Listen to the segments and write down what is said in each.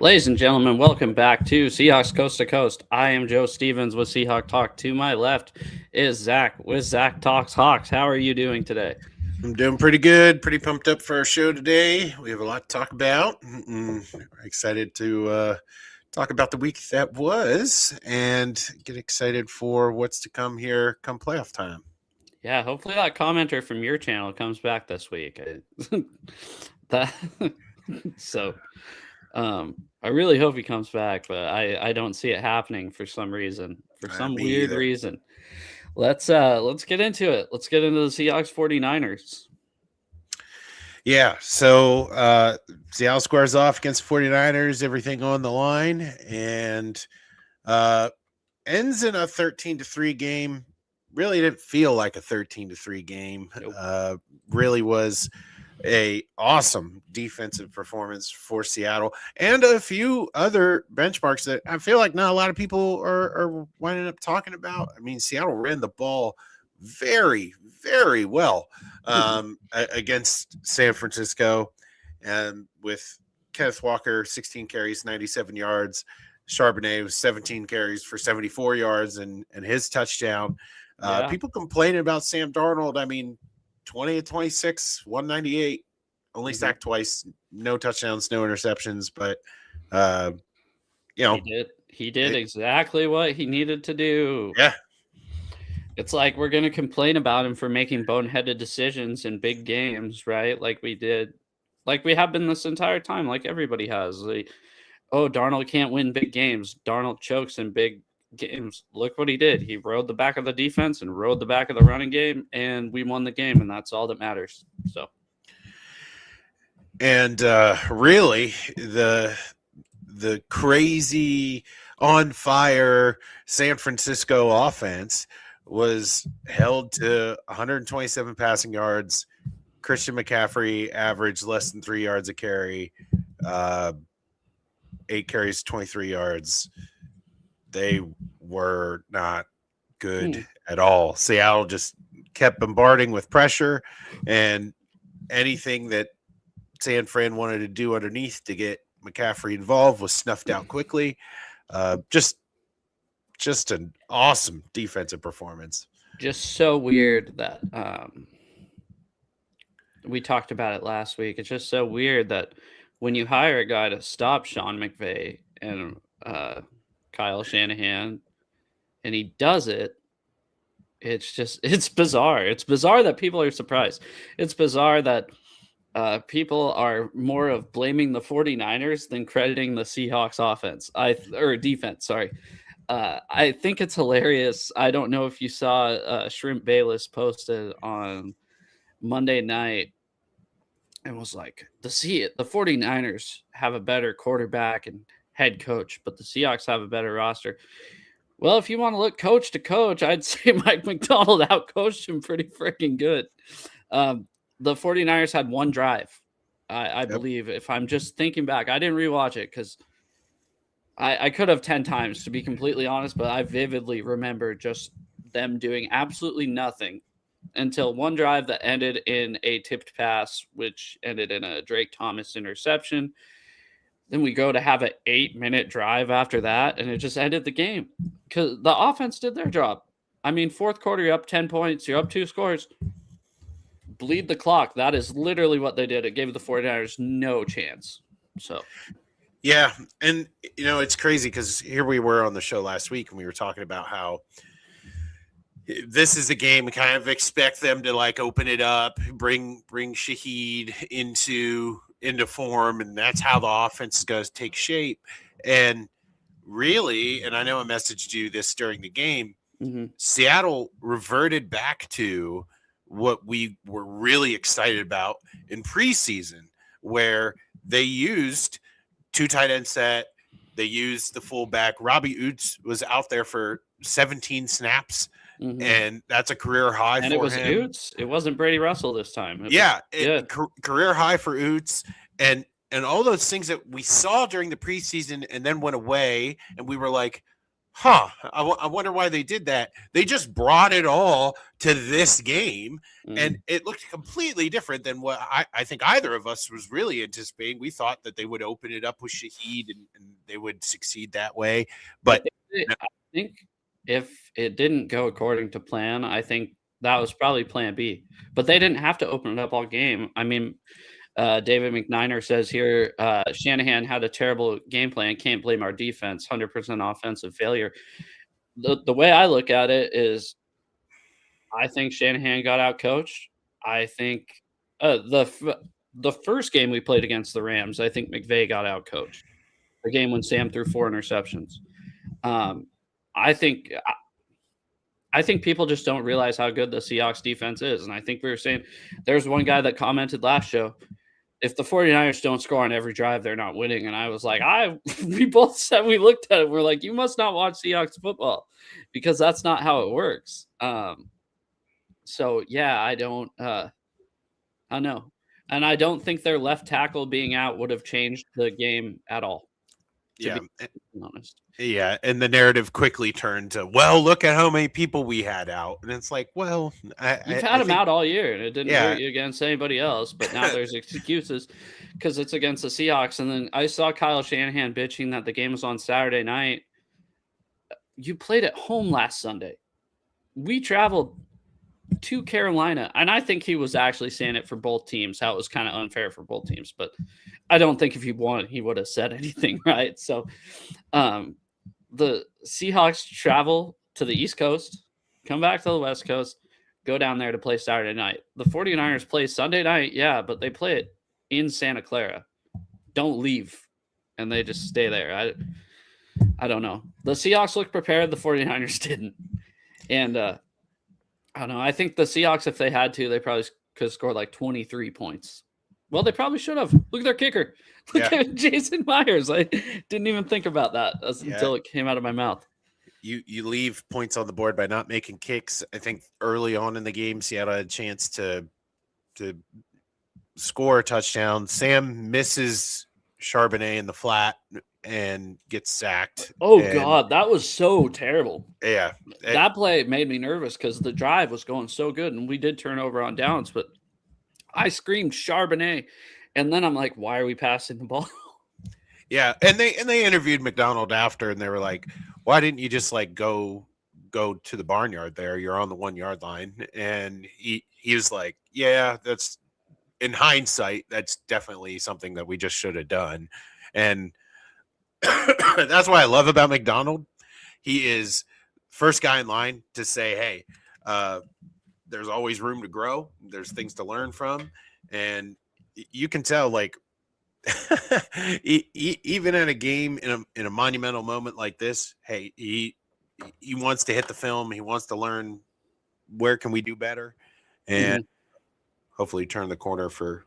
Ladies and gentlemen, welcome back to Seahawks Coast to Coast. I am Joe Stevens with Seahawk Talk. To my left is Zach with Zach Talks Hawks. How are you doing today? I'm doing pretty good. Pretty pumped up for our show today. We have a lot to talk about. Excited to talk about the week that was and get excited for what's to come here come playoff time. Yeah, hopefully that commenter from your channel comes back this week. that so I really hope he comes back, but I don't see it happening for some reason. For some Me weird either. reason. Let's get into it. Let's get into the Seahawks 49ers. Yeah, so Seattle squares off against 49ers, everything on the line, and ends in a 13-3 game. Really didn't feel like a 13-3 game. Nope. Really was a awesome defensive performance for Seattle and a few other benchmarks that I feel like not a lot of people are winding up talking about. I mean, Seattle ran the ball very, very well against San Francisco, and with Kenneth Walker, 16 carries, 97 yards. Charbonnet was 17 carries for 74 yards and his touchdown. People complaining about Sam Darnold. I mean, 20 of 26, 198, only sacked twice, no touchdowns, no interceptions, but he did exactly what he needed to do. Yeah. It's like we're going to complain about him for making boneheaded decisions in big games, right? Like we have been this entire time, like everybody has. Like, oh, Darnold can't win big games. Darnold chokes in big games. Look what he did. He rode the back of the defense and rode the back of the running game, and we won the game, and that's all that matters. So, and really, the crazy on fire San Francisco offense was held to 127 passing yards. Christian McCaffrey averaged less than 3 yards a carry, 8 carries, 23 yards. They were not good at all. Seattle just kept bombarding with pressure, and anything that San Fran wanted to do underneath to get McCaffrey involved was snuffed out quickly. Just an awesome defensive performance. Just so weird that we talked about it last week. It's just so weird that when you hire a guy to stop Sean McVay and Kyle Shanahan, and he does it, it's bizarre. It's bizarre that people are surprised. It's bizarre that people are more of blaming the 49ers than crediting the Seahawks defense. Sorry. I think it's hilarious. I don't know if you saw Shrimp Bayless posted on Monday night and was like, the 49ers have a better quarterback and head coach, but the Seahawks have a better roster. Well, if you want to look coach to coach, I'd say Mike McDonald outcoached him pretty freaking good. The 49ers had one drive, I believe. If I'm just thinking back, I didn't rewatch it because I could have 10 times, to be completely honest, but I vividly remember just them doing absolutely nothing until one drive that ended in a tipped pass, which ended in a Drake Thomas interception. Then we go to have an 8-minute drive after that, and it just ended the game because the offense did their job. I mean, fourth quarter, you're up 10 points, you're up 2 scores. Bleed the clock. That is literally what they did. It gave the 49ers no chance. So, yeah, and it's crazy because here we were on the show last week, and we were talking about how this is a game we kind of expect them to like open it up, bring Shaheed into form, and that's how the offense is going to take shape. And really, and I know I messaged you this during the game, Seattle reverted back to what we were really excited about in preseason, where they used 2 tight end set. They used the fullback. Robbie Oots was out there for 17 snaps. And that's a career high for him. And it was Oots. It wasn't Brady Russell this time. Career high for Oots. And all those things that we saw during the preseason and then went away. And we were like, I wonder why they did that. They just brought it all to this game, and it looked completely different than what I think either of us was really anticipating. We thought that they would open it up with Shaheed and they would succeed that way. But I think if it didn't go according to plan, I think that was probably plan B. But they didn't have to open it up all game. I mean, David McNiner says here, Shanahan had a terrible game plan. Can't blame our defense. 100% offensive failure. The way I look at it is, I think Shanahan got out coached. I think the first game we played against the Rams, I think McVay got out coached. The game when Sam threw 4 interceptions. I think people just don't realize how good the Seahawks defense is. And I think we were saying, there's one guy that commented last show, if the 49ers don't score on every drive, they're not winning. And I was like, we both said, we looked at it, we're like, you must not watch Seahawks football, because that's not how it works. So yeah, I don't know. And I don't think their left tackle being out would have changed the game at all. Yeah, be honest. Yeah, and the narrative quickly turned to, well, look at how many people we had out, and it's like, well, You've had them out all year, and it didn't Yeah. hurt you against anybody else. But now there's excuses because it's against the Seahawks. And then I saw Kyle Shanahan bitching that the game was on Saturday night. You played at home last Sunday. We traveled to Carolina, and I think he was actually saying it for both teams, how it was kind of unfair for both teams. But I don't think if he won, he would have said anything, right? So the Seahawks travel to the East Coast, come back to the West Coast, go down there to play Saturday night. The 49ers play Sunday night, yeah, but they play it in Santa Clara. Don't leave, and they just stay there. I don't know. The Seahawks looked prepared. The 49ers didn't. And I don't know. I think the Seahawks, if they had to, they probably could have scored like 23 points. Well, they probably should have. Look at their kicker. Look at Jason Myers. I didn't even think about that until it came out of my mouth. You leave points on the board by not making kicks. I think early on in the game, Seattle had a chance to score a touchdown. Sam misses Charbonnet in the flat and gets sacked. God, that was so terrible. Yeah. That play made me nervous because the drive was going so good, and we did turn over on downs, but I screamed Charbonnet, and then I'm like, why are we passing the ball? Yeah, and they interviewed McDonald after, and they were like, why didn't you just like go to the barnyard there? You're on the 1 yard line. And he was like, yeah, that's, in hindsight, that's definitely something that we just should have done. And that's what I love about McDonald. He is first guy in line to say, hey, there's always room to grow. There's things to learn from. And you can tell, like, even in a game, in a monumental moment like this, hey, he wants to hit the film. He wants to learn, where can we do better, and hopefully turn the corner for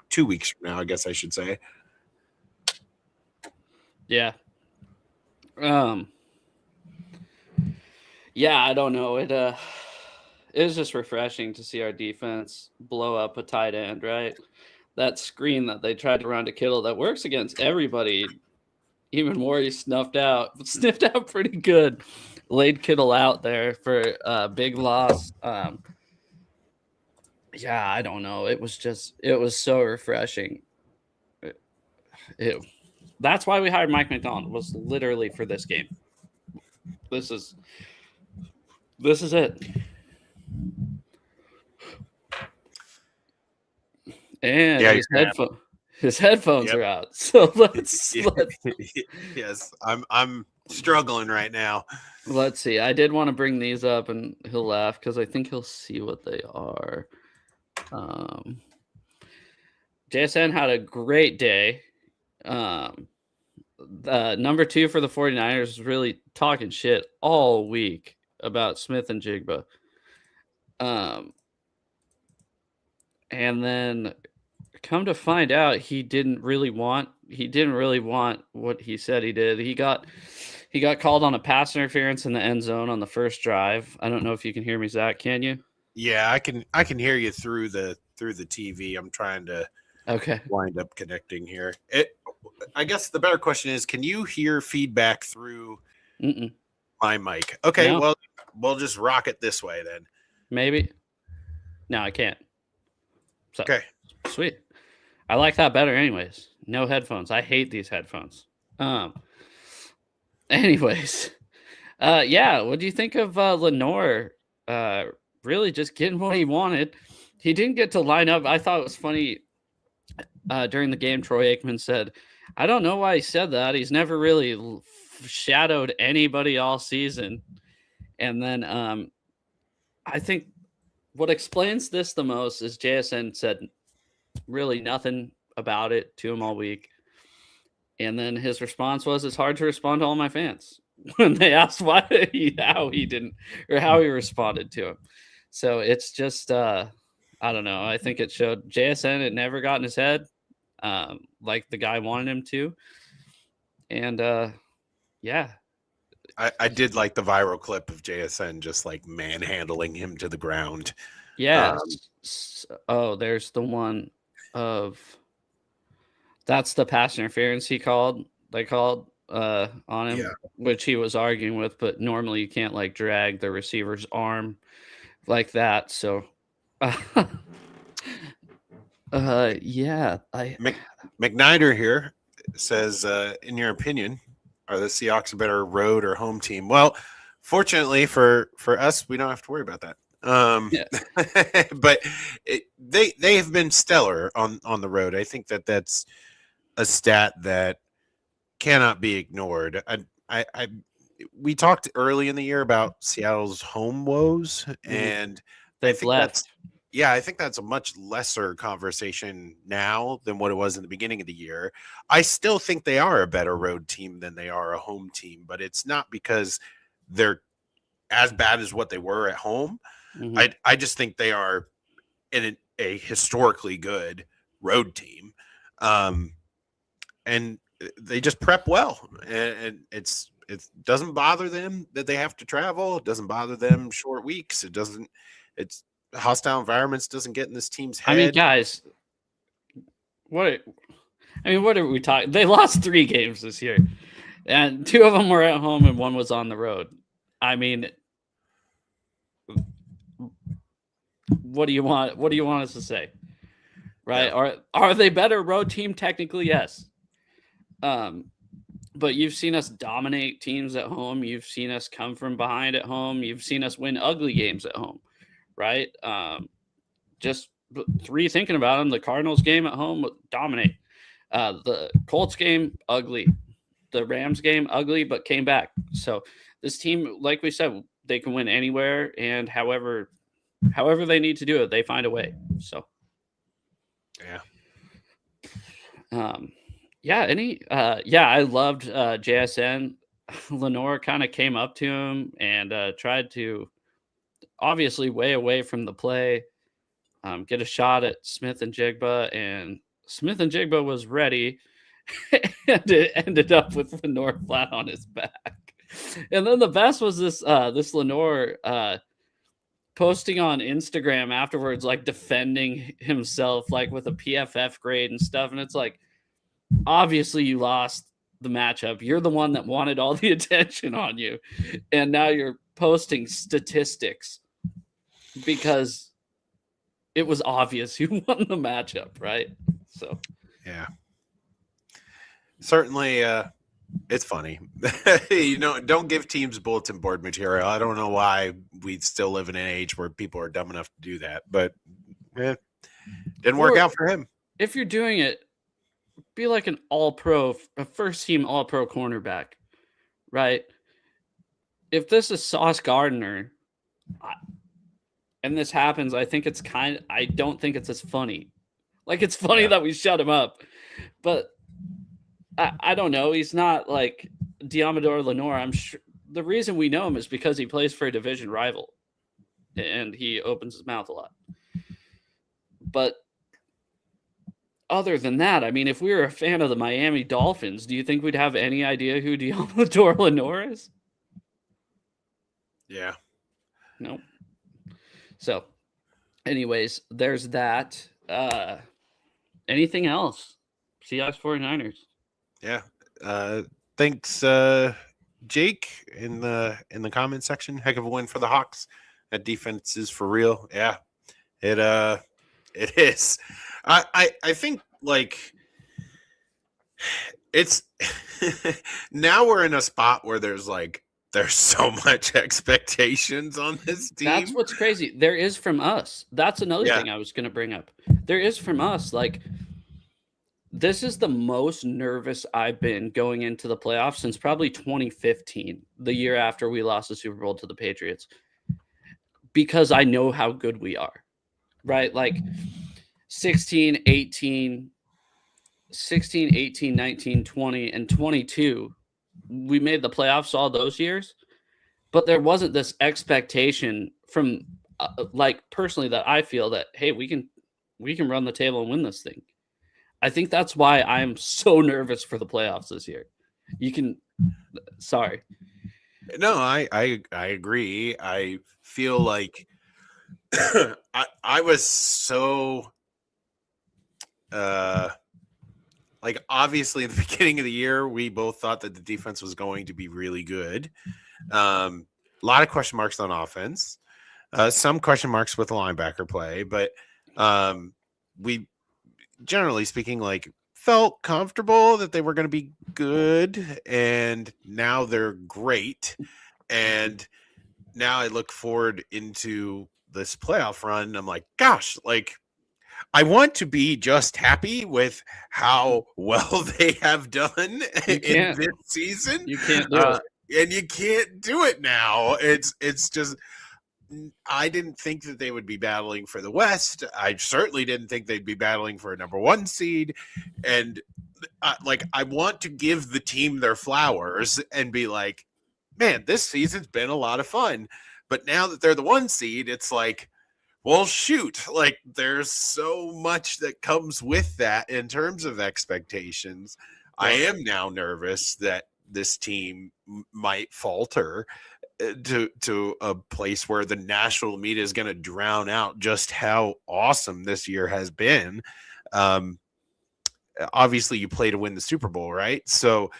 2 weeks from now, I guess I should say. Yeah. Yeah, I don't know. It was just refreshing to see our defense blow up a tight end, right? That screen that they tried to run to Kittle that works against everybody. Even Morey sniffed out pretty good. Laid Kittle out there for a big loss. Yeah, I don't know. It was so refreshing. That's why we hired Mike McDonald, was literally for this game. This is it. And Yeah, his headphones are out. So let's yes, I'm struggling right now. Let's see. I did want to bring these up, and he'll laugh because I think he'll see what they are. JSN had a great day. Number 2 for the 49ers was really talking shit all week about Smith and Jigba. And then come to find out, he didn't really want what he said he did. He got called on a pass interference in the end zone on the first drive. I don't know if you can hear me, Zach. Can you? Yeah, I can hear you through the TV. I'm trying to wind up connecting here. I guess the better question is, can you hear feedback through Mm-mm. My mic. Okay, No, well, we'll just rock it this way then. maybe. No, I can't. So Okay. sweet. I like that better, anyways. No headphones. I hate these headphones. Um. Anyways, yeah. What do you think of Lenore? Uh, really just getting what he wanted. He didn't get to line up. I thought it was funny during the game. Troy Aikman said, "I don't know why he said that. He's never really shadowed anybody all season." And then I think what explains this the most is JSN said really nothing about it to him all week. And then his response was, "It's hard to respond to all my fans," when they asked how he didn't, or how he responded to him. So it's just, I don't know. I think it showed JSN it never got in his head, like the guy wanted him to. And yeah, I did like the viral clip of JSN just like manhandling him to the ground. yeah. Oh, there's the one of that's the pass interference they called on him, Yeah. which he was arguing with, but normally you can't like drag the receiver's arm like that. So yeah, McNider here says, in your opinion, are the Seahawks a better road or home team? Well, fortunately for us, we don't have to worry about that. yeah. But they have been stellar on the road. I think that's a stat that cannot be ignored. I we talked early in the year about Seattle's home woes, and I They've think that's left. I think that's a much lesser conversation now than what it was in the beginning of the year. I still think they are a better road team than they are a home team, but it's not because they're as bad as what they were at home. Mhm. I just think they are in a historically good road team. And they just prep well, and it doesn't bother them that they have to travel. It doesn't bother them short weeks. It's hostile environments doesn't get in this team's I mean, head. guys, what what are we talking? They lost 3 games this year, and 2 of them were at home and 1 was on the road. I mean, what do you want? What do you want us to say? Right? Yeah. Are they better road team? Technically, yes. But you've seen us dominate teams at home. You've seen us come from behind at home. You've seen us win ugly games at home, right? Just 3 thinking about them. The Cardinals game at home dominate. The Colts game ugly. The Rams game ugly, but came back. So this team, like we said, they can win anywhere and however they need to do it, they find a way. So Yeah. yeah, I loved JSN. Lenore kind of came up to him and tried to obviously way away from the play, get a shot at Smith and Smith and Jigba was ready, and it ended up with Lenore flat on his back. And then the best was this Lenore posting on Instagram afterwards, like defending himself, like with a PFF grade and stuff. And it's like, obviously you lost the matchup. You're the one that wanted all the attention on you. And now you're posting statistics because it was obvious you won the matchup, right? So Yeah. Certainly it's funny. Don't give teams bulletin board material. I don't know why we still live in an age where people are dumb enough to do that, but didn't work out for him. If you're doing it, be like an all-pro, a first-team all-pro cornerback, right? If this is Sauce Gardner, and this happens, I don't think it's as funny. Like, it's funny that we shut him up, but I don't know. He's not like Diamador Lenore. I'm sure the reason we know him is because he plays for a division rival, and he opens his mouth a lot. But other than that, I mean, if we were a fan of the Miami Dolphins, do you think we'd have any idea who Diamador Lenore is? Yeah. No. So, anyways, there's that. Anything else? Seahawks 49ers. Yeah. Thanks Jake in the comment section. Heck of a win for the Hawks. That defense is for real. Yeah, it it is. I think like it's now we're in a spot where there's so much expectations on this That's team. what's crazy. There is from us. That's another Yeah. thing I was going to bring up. There is from us. Like, this is the most nervous I've been going into the playoffs since probably 2015, the year after we lost the Super Bowl to the Patriots, because I know how good we are, right? Like 16, 18, 16, 18, 19, 20, and 22. We made the playoffs all those years, but there wasn't this expectation from like personally that I feel that, hey, we can run the table and win this thing. I think that's why I'm so nervous for the playoffs this year. You can, sorry. No, I agree. I feel like I was so like obviously at the beginning of the year we both thought that the defense was going to be really good. A lot of question marks on offense. Some question marks with the linebacker play, but we generally speaking like felt comfortable that they were going to be good, and now they're great. And now I look forward into this playoff run, and I'm like, gosh, like I want to be just happy with how well they have done in this season. You can't do it. And you can't do it now. It's just I didn't think that they would be battling for the West. I certainly didn't think they'd be battling for a number 1 seed. And like I want to give the team their flowers and be like, man, this season's been a lot of fun. But now that they're the 1 seed, it's like, well, shoot, like there's so much that comes with that in terms of expectations. Yeah. I am now nervous that this team might falter to a place where the national media is going to drown out just how awesome this year has been. Obviously, you play to win the Super Bowl, right? So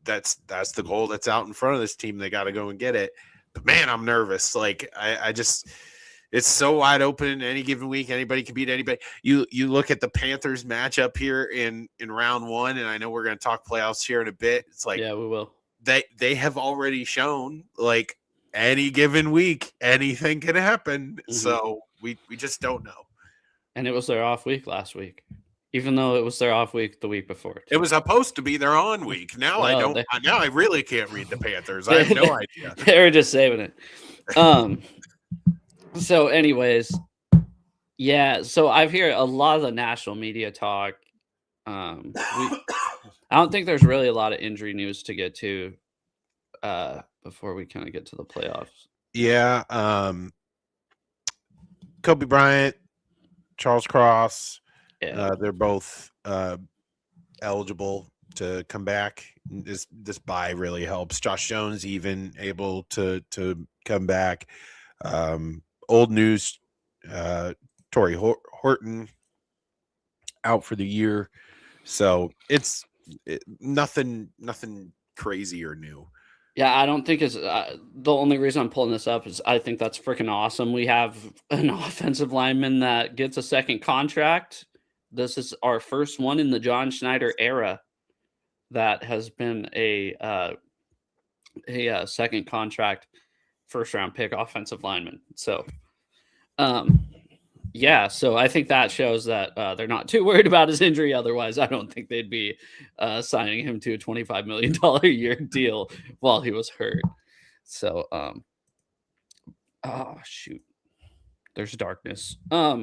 that's the goal that's out in front of this team. They got to go and get it. But man, I'm nervous. Like I just. It's so wide open any given week. Anybody can beat anybody. You look at the Panthers matchup here in round 1, and I know we're going to talk playoffs here in a bit. It's like, yeah, we will. They have already shown like any given week, anything can happen. Mm-hmm. So we just don't know. And it was their off week last week, even though it was their off week the week before. It was supposed to be their on week. Now I don't. Now I really can't read the Panthers. I have no idea. They were just saving it. So anyways, yeah, so I've heard a lot of the national media talk. I don't think there's really a lot of injury news to get to before we kind of get to the playoffs. Yeah. Kobe Bryant, Charles Cross, they're both eligible to come back. This bye really helps. Josh Jones even able to come back. Old news, Torrey Horton out for the year. So it's nothing crazy or new. Yeah, I don't think it's the only reason I'm pulling this up is I think that's freaking awesome. We have an offensive lineman that gets a second contract. This is our first one in the John Schneider era that has been a second contract first round pick offensive lineman. So, yeah, so I think that shows that they're not too worried about his injury. Otherwise, I don't think they'd be signing him to a $25 million a year deal while he was hurt. So, oh shoot, there's darkness. But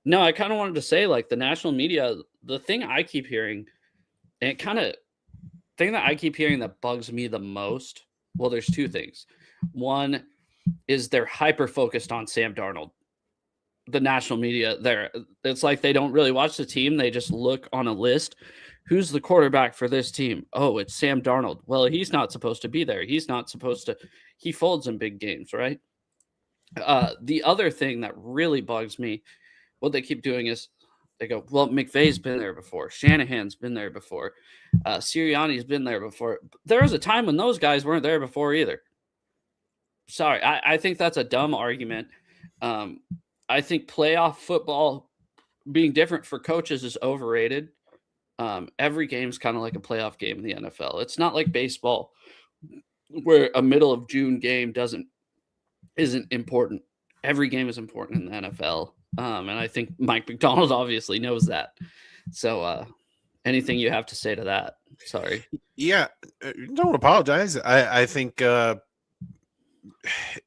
no, I kind of wanted to say like the national media, the thing I keep hearing, and thing that I keep hearing that bugs me the most. Well, there's two things. One is they're hyper focused on Sam Darnold. The national media, it's like they don't really watch the team. They just look on a list. Who's the quarterback for this team? Oh, it's Sam Darnold. Well, he's not supposed to be there. He's not supposed to. He folds in big games, right? The other thing that really bugs me, what they keep doing is They go, well, McVay's been there before. Shanahan's been there before. Sirianni's been there before. There was a time when those guys weren't there before either. Sorry, I think that's a dumb argument. I think playoff football being different for coaches is overrated. Every game's kind of like a playoff game in the NFL. It's not like baseball where a middle of June game isn't important. Every game is important in the NFL. And I think Mike McDonald obviously knows that. So anything you have to say to that? Sorry. Yeah, don't apologize. I think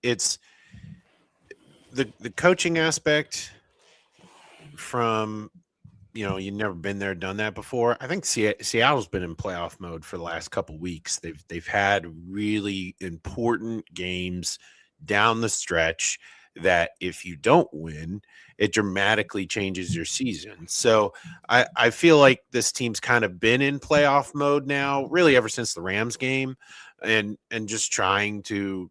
it's the coaching aspect from, you've never been there, done that before. I think Seattle's been in playoff mode for the last couple weeks. They've had really important games down the stretch that if you don't win, it dramatically changes your season. So I feel like this team's kind of been in playoff mode now, really ever since the Rams game, and just trying to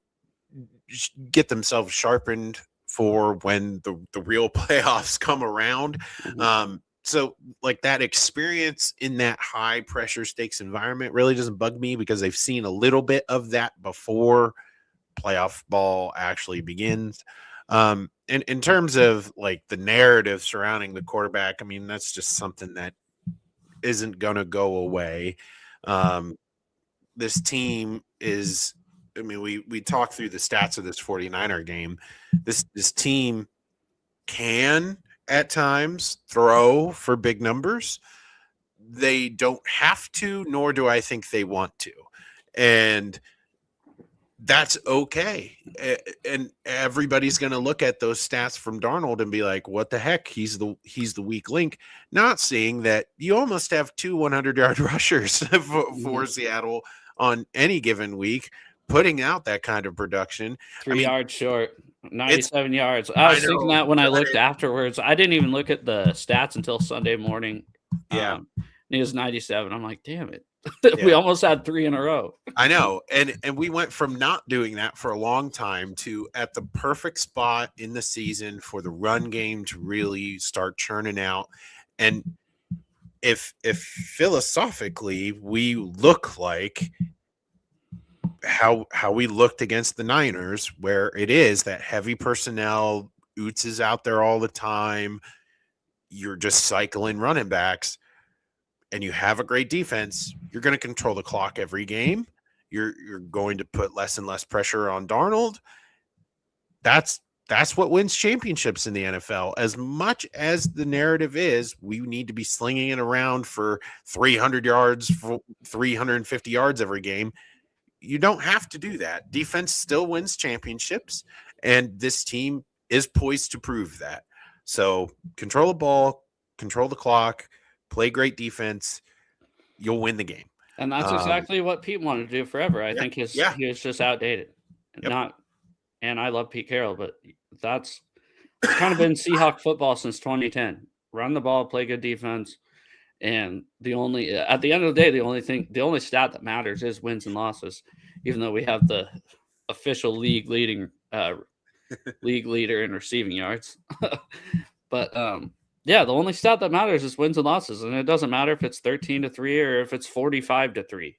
get themselves sharpened for when the real playoffs come around. Mm-hmm. So like that experience in that high pressure stakes environment really doesn't bug me because they've seen a little bit of that before playoff ball actually begins. And in terms of like the narrative surrounding the quarterback, I mean, that's just something that isn't going to go away. This team is, I mean, we talked through the stats of this 49er game. This team can at times throw for big numbers. They don't have to, nor do I think they want to. And that's okay. And everybody's going to look at those stats from Darnold and be like, what the heck? He's the weak link. Not seeing that you almost have 2 100-yard rushers for Seattle on any given week, putting out that kind of production. 3 yards short, 97 yards. I was thinking that when I looked afterwards. I didn't even look at the stats until Sunday morning. Yeah. It was 97. I'm like, damn it. We almost had 3 in a row. I know. And we went from not doing that for a long time to at the perfect spot in the season for the run game to really start churning out. And if philosophically we look like how we looked against the Niners, where it is that heavy personnel, Oots is out there all the time, you're just cycling running backs, and you have a great defense, you're going to control the clock every game. You're going to put less and less pressure on Darnold. That's what wins championships in the NFL. As much as the narrative is, we need to be slinging it around for 300 yards, for 350 yards every game. You don't have to do that. Defense still wins championships, and this team is poised to prove that. So control the ball, control the clock, play great defense, you'll win the game. And that's exactly what Pete wanted to do forever. I think he was just outdated. And I love Pete Carroll, but it's kind of been Seahawk football since 2010. Run the ball, play good defense. And at the end of the day, the only stat that matters is wins and losses, even though we have the official league leader in receiving yards. But the only stat that matters is wins and losses, and it doesn't matter if it's 13-3 or if it's 45-3,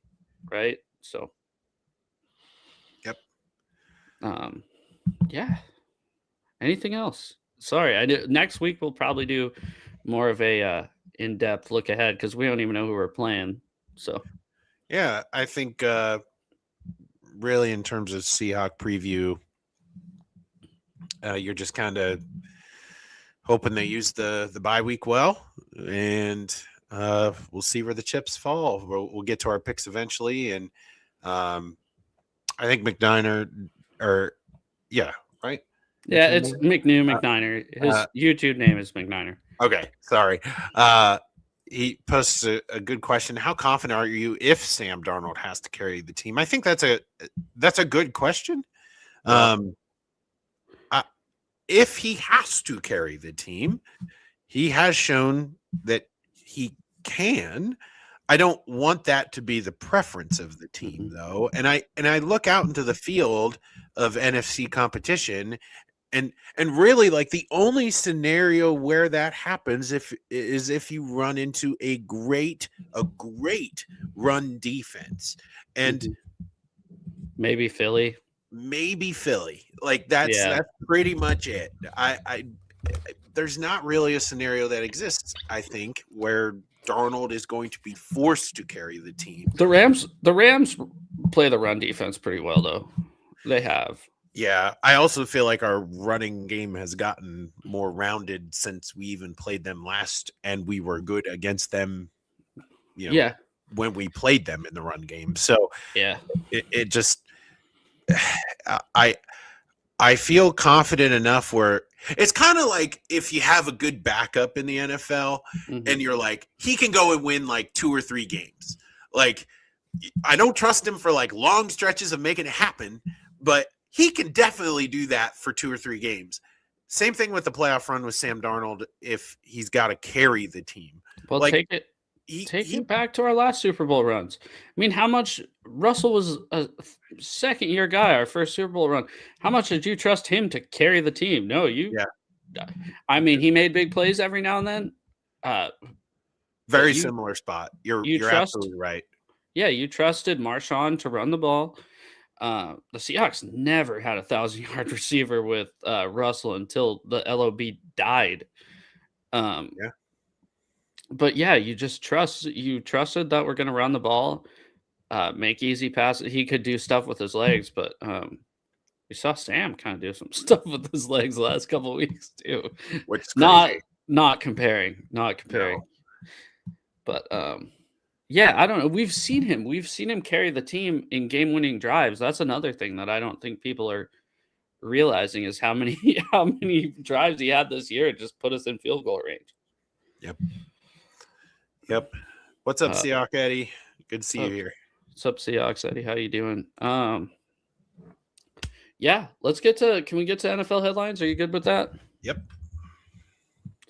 right? So, yep. Anything else? Sorry, next week we'll probably do more of a in-depth look ahead because we don't even know who we're playing. So, yeah, I think really in terms of Seahawk preview, you're just kind of hoping they use the bye week well, and we'll see where the chips fall. We'll get to our picks eventually, and I think McNiner, right? Yeah, it's McNiner. His YouTube name is McNiner. Okay, sorry. He posts a good question. How confident are you if Sam Darnold has to carry the team? I think that's a good question. If he has to carry the team, he has shown that he can. I don't want that to be the preference of the team, though. And I look out into the field of NFC competition, and really, like, the only scenario where that happens if you run into a great run defense, and Mhm. Maybe Philly. maybe Philly. Like, that's Yeah. pretty much it. I there's not really a scenario that exists, I think, where Darnold is going to be forced to carry the team. The Rams play the run defense pretty well though. They have. Yeah, I also feel like our running game has gotten more rounded since we even played them last, and we were good against them, Yeah. when we played them in the run game. So Yeah. it just I I feel confident enough where it's kind of like if you have a good backup in the NFL Mhm. and you're like, he can go and win like 2 or 3 games. Like, I don't trust him for like long stretches of making it happen, but he can definitely do that for 2 or 3 games. Same thing with the playoff run with Sam Darnold if he's got to carry the team. Well, Like, take he it back to our last Super Bowl runs. I mean, how much Russell was a second year guy, our first Super Bowl run. How much did you trust him to carry the team? No, yeah, I mean, he made big plays every now and then. Uh, but very similar spot. You're you you're trust absolutely right. yeah, you trusted Marshawn to run the ball. The Seahawks never had a 1,000-yard receiver with Russell until the LOB died. Um, Yeah. but yeah, you trusted that we're gonna run the ball, make easy passes. He could do stuff with his legs, but we saw Sam kind of do some stuff with his legs the last couple of weeks too. Which is Not crazy. not No. comparing, but yeah, I don't know. We've seen him carry the team in game-winning drives. That's another thing that I don't think people are realizing is how many how many drives he had this year and just put us in field goal range. Yep. Yep. What's up, Uh, Seahawk Eddie? Good to see you oh, here. what's up, Seahawks Eddie? How you doing? Yeah, let's get to. Can we get to NFL headlines? Are you good with that? Yep.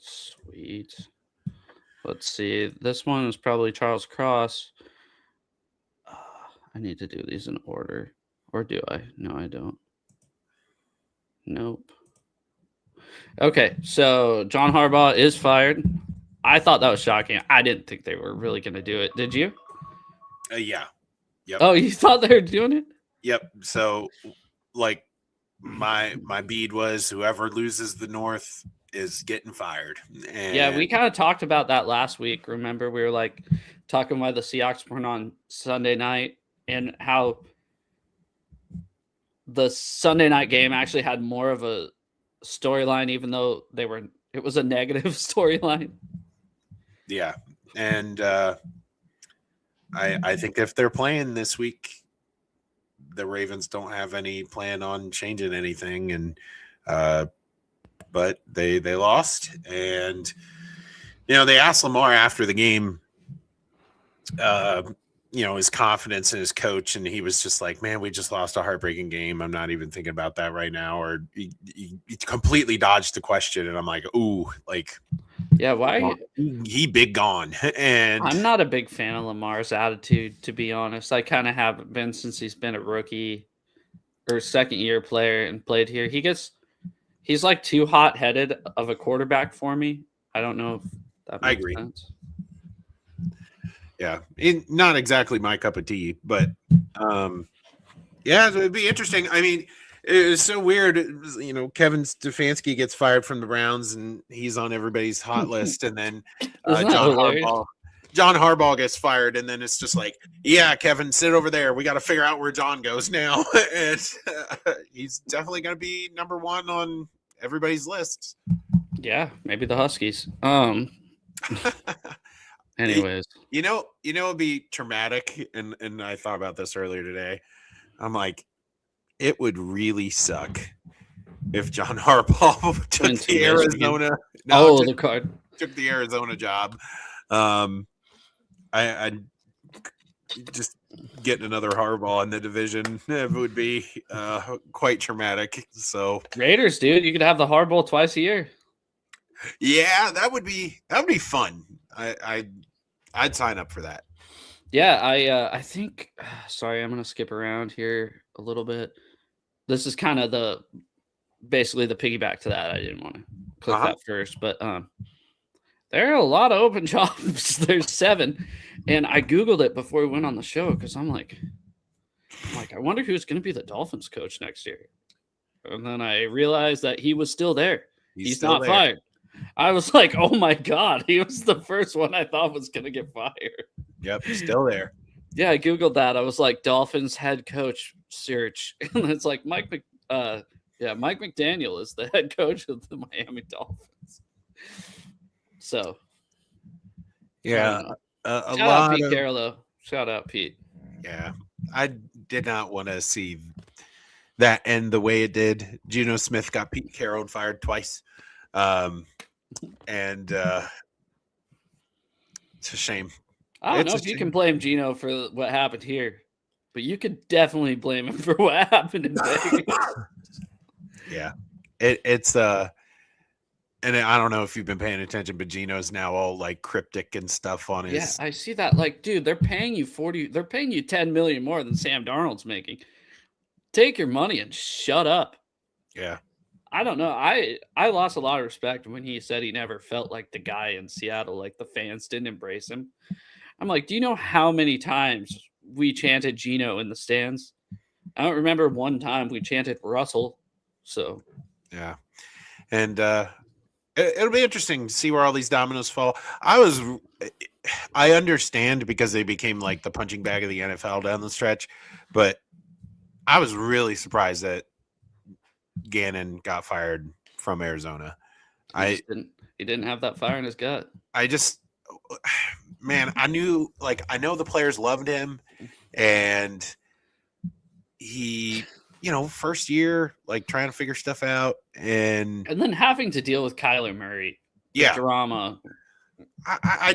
Sweet. Let's see. This one is probably Charles Cross. I need to do these in order, or do I? No, I don't. Nope. Okay, so John Harbaugh is fired. I thought that was shocking. I didn't think they were really going to do it. Did you? Yeah. Yep. Oh, you thought they were doing it? Yep. So, like, my bead was whoever loses the North is getting fired. Yeah, we And kind of talked about that last week. Remember, we were like talking why the Seahawks weren't on Sunday night and how the Sunday night game actually had more of a storyline, even though it was a negative storyline. yeah, and I think if they're playing this week, the Ravens don't have any plan on changing anything, and but they lost, and they asked Lamar after the game, his confidence in his coach, and he was just like, "Man, we just lost a heartbreaking game. I'm not even thinking about that right now." Or he completely dodged the question, and I'm like, "Ooh, like, Yeah, why? he big gone." And I'm not a big fan of Lamar's attitude, to be honest. I kind of haven't been since he's been a rookie or second year player and played here. He's like too hot headed of a quarterback for me. I don't know if that I makes agree. sense. Yeah, not exactly my cup of tea, but yeah, it'd be interesting. I mean, it was so weird. Kevin Stefanski gets fired from the Browns, and he's on everybody's hot list, and then Isn't that hilarious? John Harbaugh gets fired, and then it's just like, yeah, Kevin, sit over there. We got to figure out where John goes now, and he's definitely going to be number one on everybody's lists. Yeah, maybe the Huskies. Anyways, it'd be traumatic, and I thought about this earlier today. I'm like, it would really suck if John Harbaugh took the Arizona. the card took the Arizona job. I just getting another Harbaugh in the division, it would be quite traumatic. So Raiders, dude, you could have the Harbaugh twice a year. Yeah, that would be fun. I'd sign up for that. Yeah, I think. Sorry, I'm gonna skip around here a little bit. This is kind of basically the piggyback to that. I didn't want to click that first, but there are a lot of open jobs. There's 7, and I googled it before we went on the show because I'm like, I wonder who's going to be the Dolphins coach next year. And then I realized that he was still there. He's still not fired. I was like, oh my God, he was the first one I thought was going to get fired. Yep, still there. Yeah, I googled that. I was like, Dolphins head coach search, and it's like Mike McDaniel is the head coach of the Miami Dolphins. So, yeah, shout out Pete Carroll, though. Shout out Pete. Yeah, I did not want to see that end the way it did. Geno Smith got Pete Carroll fired twice, and it's a shame. I don't know if you can blame Geno for what happened here, but you could definitely blame him for what happened in Vegas. Yeah, it's and I don't know if you've been paying attention, but Geno's now all like cryptic and stuff on his. Yeah, I see that. Like, dude, they're paying you $10 million more than Sam Darnold's making. Take your money and shut up. Yeah. I don't know. I lost a lot of respect when he said he never felt like the guy in Seattle, like the fans didn't embrace him. I'm like, do you know how many times we chanted Geno in the stands? I don't remember one time we chanted Russell. So, yeah. And it'll be interesting to see where all these dominoes fall. I understand because they became like the punching bag of the NFL down the stretch, but I was really surprised that Gannon got fired from Arizona. He didn't have that fire in his gut. I know the players loved him, and he, first year, like trying to figure stuff out, and then having to deal with Kyler Murray, drama. I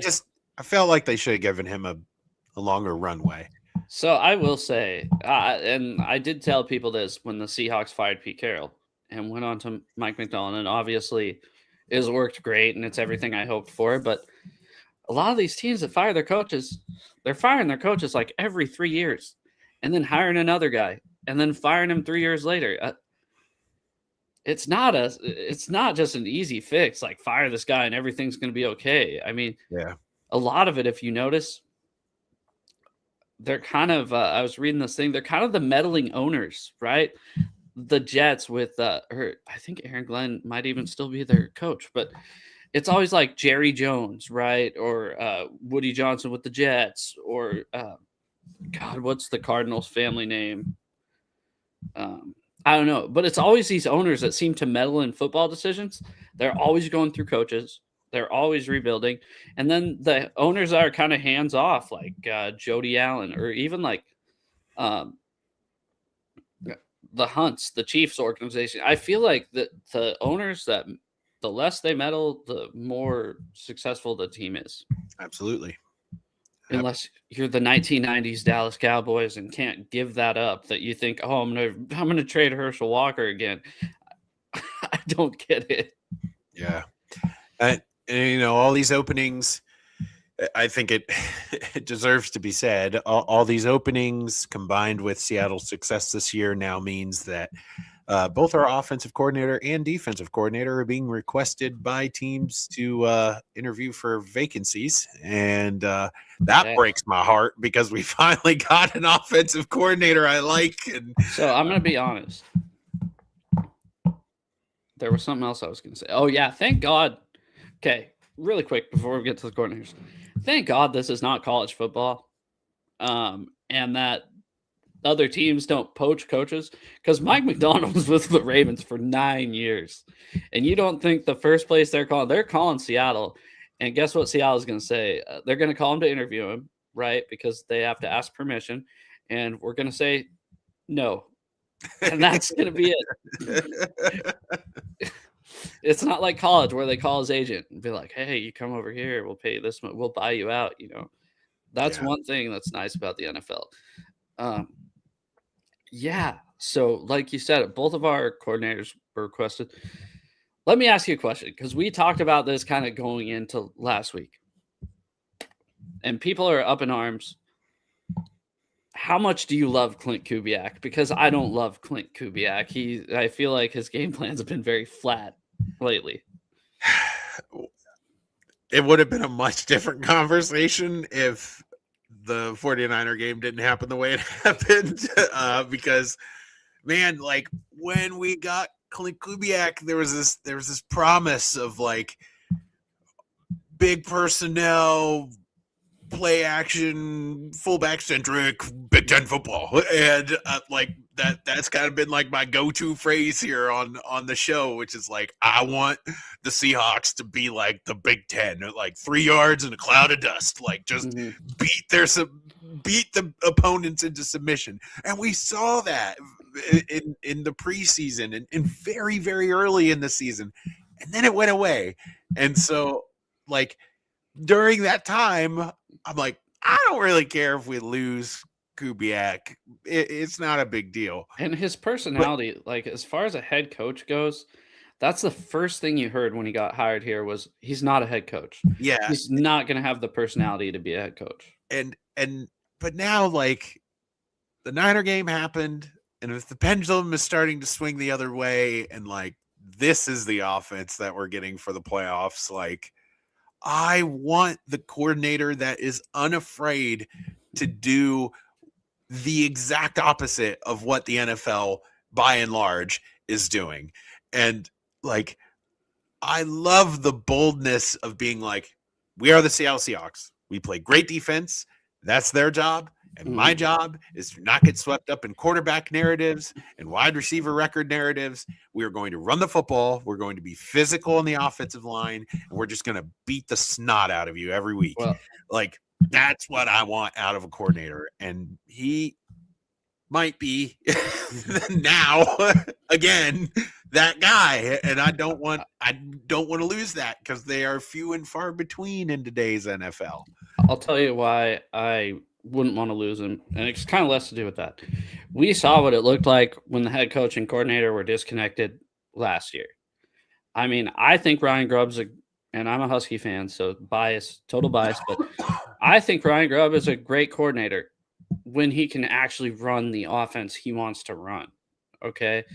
felt like they should have given him a longer runway. So I will say, and I did tell people this when the Seahawks fired Pete Carroll and went on to Mike McDonald, and obviously it has worked great and it's everything I hoped for. But a lot of these teams that fire their coaches, they're firing their coaches like every 3 years and then hiring another guy and then firing him 3 years later. It's not just an easy fix, like fire this guy and everything's going to be okay. I mean, a lot of it, if you notice, they're kind of, I was reading this thing, they're kind of the meddling owners, right? The Jets with, I think Aaron Glenn might even still be their coach, but it's always like Jerry Jones, right? Or Woody Johnson with the Jets, or God, what's the Cardinals family name? I don't know, but it's always these owners that seem to meddle in football decisions. They're always going through coaches. They're always rebuilding. And then the owners are kind of hands off, like Jody Allen, or even like the Hunts, the Chiefs organization. I feel like the owners, that the less they meddle, the more successful the team is. Absolutely. Unless you're the 1990s Dallas Cowboys and can't give that up, that you think, oh, I'm gonna trade Herschel Walker again. I don't get it. Yeah. And all these openings, I think it deserves to be said. All these openings combined with Seattle's success this year now means that both our offensive coordinator and defensive coordinator are being requested by teams to interview for vacancies. And that breaks my heart because we finally got an offensive coordinator I like. And so I'm going to be honest. There was something else I was going to say. Oh, yeah. Thank God. Okay. Really quick before we get to the coordinators. Thank God this is not college football. And that other teams don't poach coaches, because Mike McDonald was with the Ravens for 9 years, and you don't think the first place they're calling Seattle, and guess what Seattle is going to say? They're going to call him to interview him, right? Because they have to ask permission, and we're going to say no, and that's going to be it. It's not like college where they call his agent and be like, hey, you come over here, we'll pay you this much, we'll buy you out. That's one thing that's nice about the NFL. Yeah. So like you said, both of our coordinators were requested. Let me ask you a question, because we talked about this kind of going into last week, and people are up in arms. how much do you love Clint Kubiak? Because I don't love Clint Kubiak. I feel like his game plans have been very flat lately. It would have been a much different conversation if the 49er game didn't happen the way it happened. Because, man, like when we got Clint Kubiak, there was this promise of like big personnel, play action, fullback centric Big Ten football, and like that's kind of been like my go-to phrase here on the show, which is like I want the Seahawks to be like the Big Ten, like 3 yards in a cloud of dust, like just beat the opponents into submission, and we saw that in the preseason and very very early in the season, and then it went away, and so like during that time, I'm like, I don't really care if we lose Kubiak. It's not a big deal. And his personality, like as far as a head coach goes, that's the first thing you heard when he got hired here was he's not a head coach. Yeah, he's not going to have the personality to be a head coach. But now like the Niner game happened, and if the pendulum is starting to swing the other way, and like this is the offense that we're getting for the playoffs, like I want the coordinator that is unafraid to do the exact opposite of what the NFL by and large is doing. And like, I love the boldness of being like, we are the Seattle Seahawks. We play great defense. That's their job. And my job is to not get swept up in quarterback narratives and wide receiver record narratives. We are going to run the football. We're going to be physical in the offensive line. And we're just going to beat the snot out of you every week. Well, like, that's what I want out of a coordinator. And he might be now again that guy. And I don't want to lose that because they are few and far between in today's NFL. I'll tell you why I wouldn't want to lose him, and it's kind of less to do with that. We saw what it looked like when the head coach and coordinator were disconnected last year. I mean, I think Ryan Grubb's and I'm a Husky fan, so total bias, but I think Ryan Grubb is a great coordinator when he can actually run the offense he wants to run. Okay.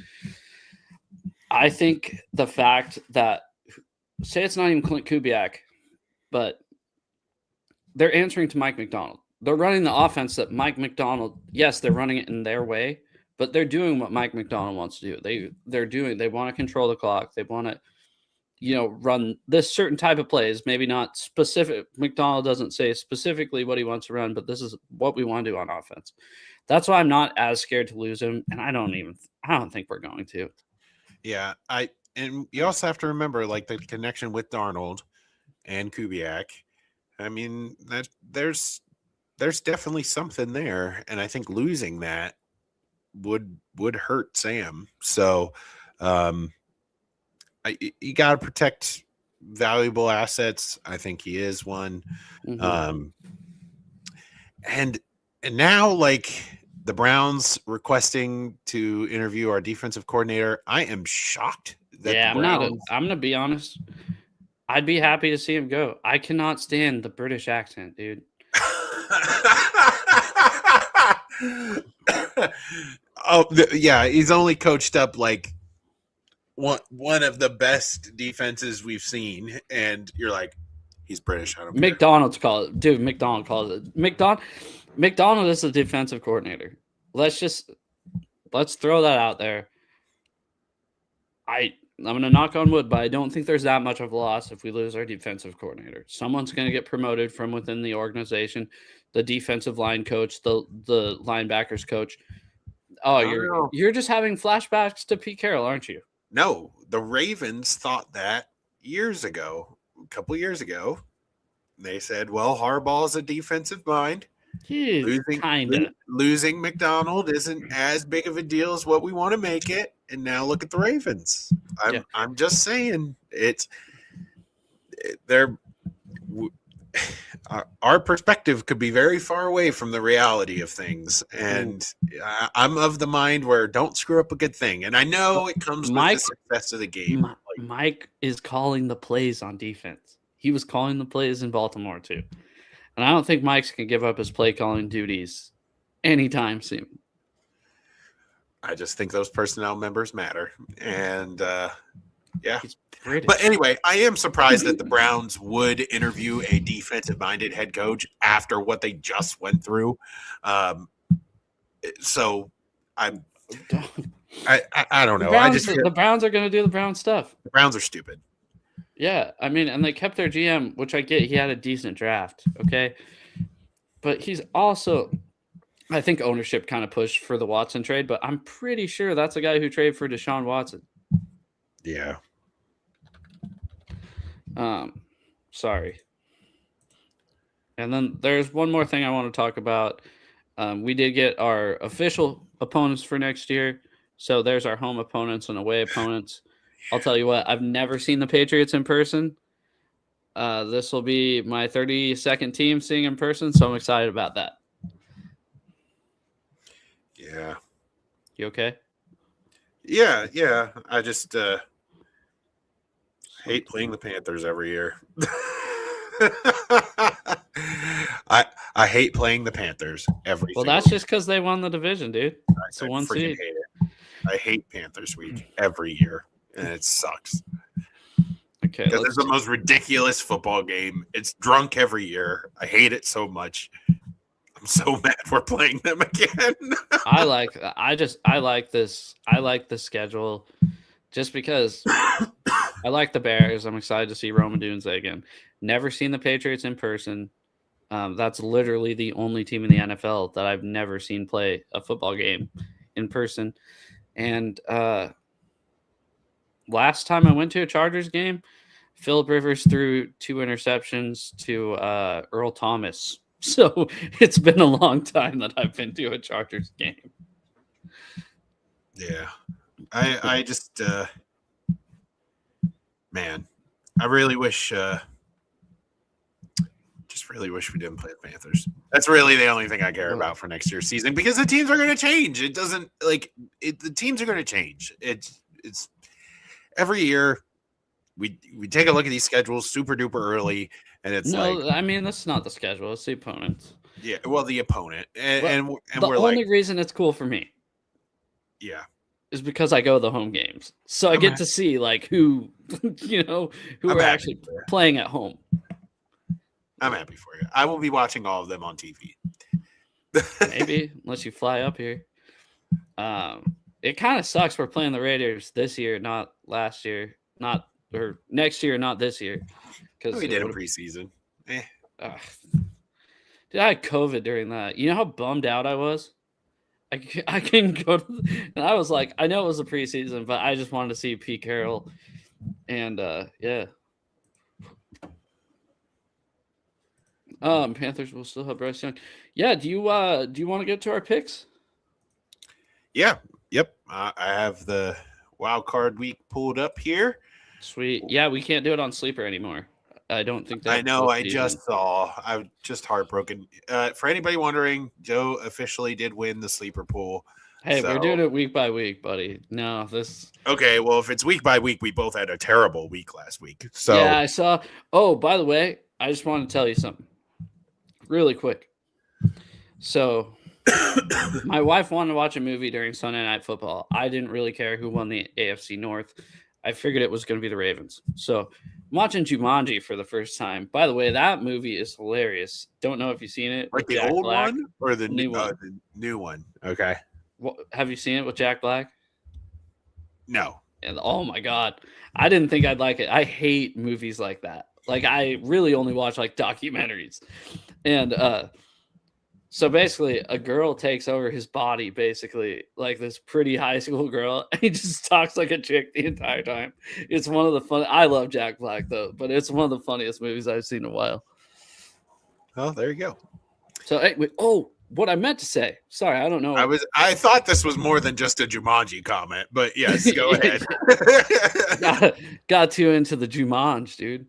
I think the fact that, say it's not even Clint Kubiak, but they're answering to Mike Macdonald. They're running the offense that Mike Macdonald, yes, they're running it in their way, but they're doing what Mike Macdonald wants to do. They want to control the clock. They want to, run this certain type of plays, maybe not specific. Macdonald doesn't say specifically what he wants to run, but this is what we want to do on offense. That's why I'm not as scared to lose him. And I don't think we're going to. Yeah. And you also have to remember like the connection with Darnold and Kubiak. I mean, that there's definitely something there, and I think losing that would hurt Sam. So, you got to protect valuable assets. I think he is one. And now, like the Browns requesting to interview our defensive coordinator, I am shocked. I'm gonna be honest. I'd be happy to see him go. I cannot stand the British accent, dude. Yeah, he's only coached up like one of the best defenses we've seen, and you're like, he's British. I don't care. McDonald calls it. McDonald is the defensive coordinator. Let's throw that out there. I'm going to knock on wood, but I don't think there's that much of a loss if we lose our defensive coordinator. Someone's going to get promoted from within the organization, the defensive line coach, the linebackers coach. Oh, you're just having flashbacks to Pete Carroll, aren't you? No, the Ravens thought that a couple years ago. They said, well, Harbaugh's a defensive mind. Losing McDonald isn't as big of a deal as what we want to make it. And now look at the Ravens. I'm just saying our perspective could be very far away from the reality of things. And I'm of the mind where don't screw up a good thing. And I know it comes with the success of the game. Mike is calling the plays on defense. He was calling the plays in Baltimore too. And I don't think Mike's can give up his play calling duties anytime soon. I just think those personnel members matter. And yeah. He's British. But anyway, I am surprised that the Browns would interview a defensive-minded head coach after what they just went through. So I don't know. The Browns are going to do the Brown stuff. The Browns are stupid. Yeah, I mean, and they kept their GM, which I get. He had a decent draft, okay, but he's also, I think ownership kind of pushed for the Watson trade, but I'm pretty sure that's a guy who traded for Deshaun Watson. Yeah. Sorry. And then there's one more thing I want to talk about. We did get our official opponents for next year. So there's our home opponents and away opponents. I'll tell you what, I've never seen the Patriots in person. This will be my 32nd team seeing in person, so I'm excited about that. Yeah. You okay? Yeah. I just hate playing the Panthers every year. I hate playing the Panthers every. Well, that's just because they won the division, dude. It's a one seed. Hate it. I hate Panthers week every year, and it sucks. Okay, because it's the most ridiculous football game. It's drunk every year. I hate it so much. I'm so mad we're playing them again. I like this. I like the schedule just because I like the Bears. I'm excited to see Roma Dunze again. Never seen the Patriots in person. That's literally the only team in the NFL that I've never seen play a football game in person. And last time I went to a Chargers game, Phillip Rivers threw 2 interceptions to Earl Thomas. So it's been a long time that I've been to a Chargers game. Yeah. I just man, I really wish really wish we didn't play the Panthers. That's really the only thing I care about for next year's season because the teams are going to change. It doesn't the teams are going to change. It's every year we take a look at these schedules super duper early, and it's I mean that's not the schedule; it's the opponents. Yeah, well, the opponent, and the only reason it's cool for me, is because I go to the home games, so I get to see who who are actually playing at home. I'm happy for you. I will be watching all of them on TV. Maybe, unless you fly up here. It kind of sucks we're playing the Raiders this year, not last year, or next year, not this year. Because we did a preseason. Dude, I had COVID during that. You know how bummed out I was? I couldn't go to and I was like, I know it was a preseason, but I just wanted to see Pete Carroll. And yeah. Panthers will still have Bryce Young. Yeah, do you want to get to our picks? Yeah. Yep. I have the wild card week pulled up here. Sweet. Yeah, we can't do it on Sleeper anymore. I don't think that. I know. I just saw. I'm just heartbroken. For anybody wondering, Joe officially did win the Sleeper pool. Hey, we're doing it week by week, buddy. No, this. Okay, well, if it's week by week, we both had a terrible week last week. So yeah, I saw. Oh, by the way, I just want to tell you something. Really quick. So, my wife wanted to watch a movie during Sunday Night Football. I didn't really care who won the AFC North. I figured it was going to be the Ravens. So, I'm watching Jumanji for the first time. By the way, that movie is hilarious. Don't know if you've seen it. Like the Jack old Black. one or the new one? The new one. Okay. Have you seen it with Jack Black? No. And oh my God. I didn't think I'd like it. I hate movies like that. I really only watch documentaries. And so basically a girl takes over his body, basically this pretty high school girl. And he just talks like a chick the entire time. It's one of the fun. I love Jack Black though, but it's one of the funniest movies I've seen in a while. Oh, there you go. So what I meant to say. Sorry, I don't know. I thought this was more than just a Jumanji comment, but yes, go ahead. got too into the Jumanji, dude.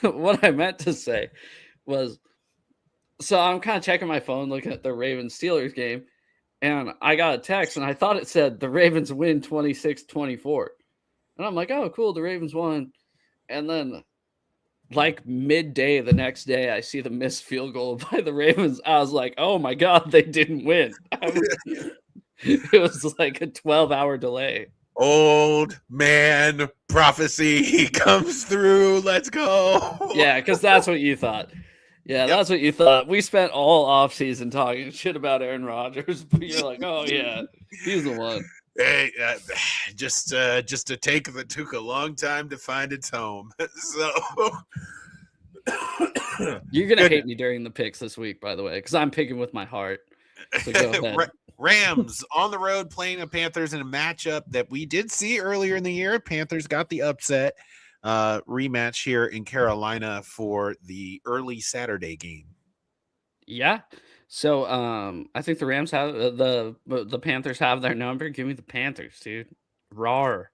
What I meant to say was, so I'm kind of checking my phone, looking at the Ravens Steelers game, and I got a text, and I thought it said the Ravens win 26-24. And I'm like, oh, cool, the Ravens won. And then like midday the next day, I see the missed field goal by the Ravens. I was like, "Oh my god, they didn't win." It was like a 12-hour delay. Old man prophecy comes through. Let's go. Yeah, because that's what you thought. Yeah, Yep. that's what you thought. We spent all offseason talking shit about Aaron Rodgers, but you're like, "Oh yeah, he's the one." Hey, just a take that took a long time to find its home. So You're gonna Good. hate me during the picks this week, by the way, because I'm picking with my heart. So go ahead. Rams on the road playing the Panthers in a matchup that we did see earlier in the year. Panthers got the upset rematch here in Carolina for the early Saturday game. Yeah. So I think the Rams have the Panthers have their number. Give me the Panthers, dude. Rawr.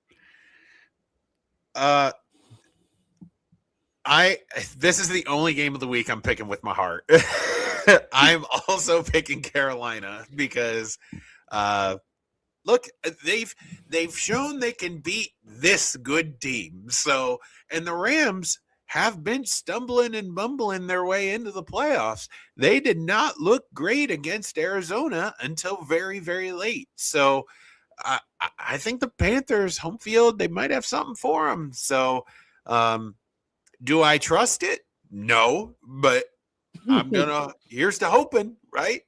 This is the only game of the week I'm picking with my heart. I'm also picking Carolina because look, they've shown they can beat this good team. So, and the Rams have been stumbling and bumbling their way into the playoffs. They did not look great against Arizona until very, very late. So, I think the Panthers home field, they might have something for them. So, do I trust it? No, but I'm gonna. Here's to hoping, right?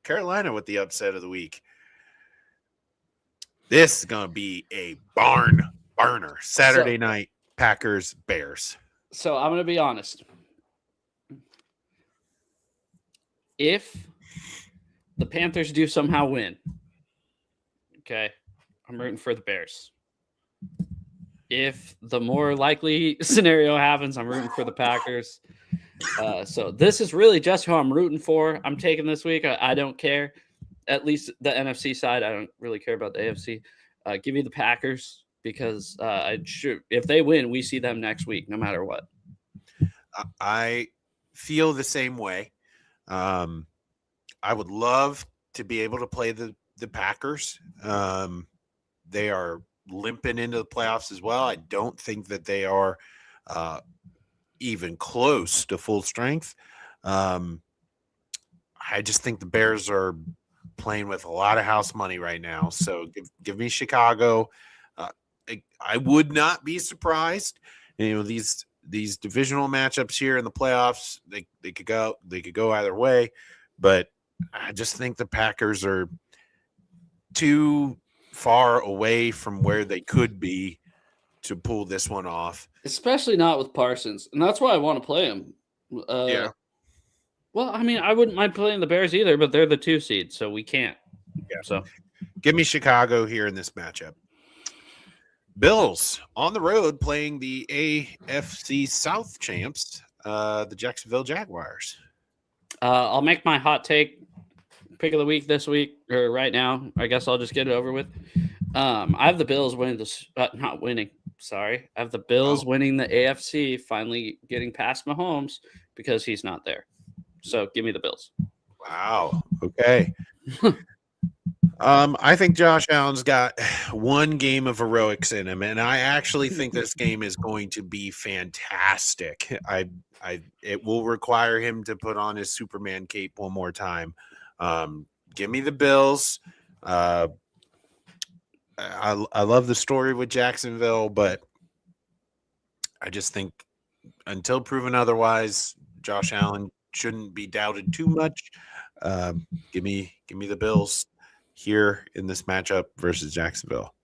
Carolina with the upset of the week. This is gonna be a barn burner. Saturday night, Packers Bears. So I'm gonna be honest. If the Panthers do somehow win, okay, I'm rooting for the Bears. If the more likely scenario happens, I'm rooting for the Packers. So this is really just who I'm rooting for. I'm taking this week. I don't care. At least the NFC side, I don't really care about the AFC. Give me the Packers because if they win, we see them next week, no matter what. I feel the same way. I would love to be able to play the Packers. They are limping into the playoffs as well. I don't think that they are even close to full strength. I just think the Bears are playing with a lot of house money right now. So give me Chicago. I would not be surprised. You know, these divisional matchups here in the playoffs, they could go either way, but I just think the Packers are too far away from where they could be to pull this one off. Especially not with Parsons. And that's why I want to play him. Yeah. Well, I mean, I wouldn't mind playing the Bears either, but they're the 2 seed, so we can't. Yeah. So give me Chicago here in this matchup. Bills on the road playing the AFC South champs, the Jacksonville Jaguars. I'll make my hot take pick of the week this week or right now. I guess I'll just get it over with. I have the Bills winning this, not winning. Sorry, I have the Bills winning the AFC, finally getting past Mahomes because he's not there. So give me the Bills. Wow. Okay. I think Josh Allen's got one game of heroics in him, and I actually think this game is going to be fantastic. It will require him to put on his Superman cape one more time. Give me the Bills. I love the story with Jacksonville, but I just think until proven otherwise, Josh Allen shouldn't be doubted too much. Give me the Bills here in this matchup versus Jacksonville.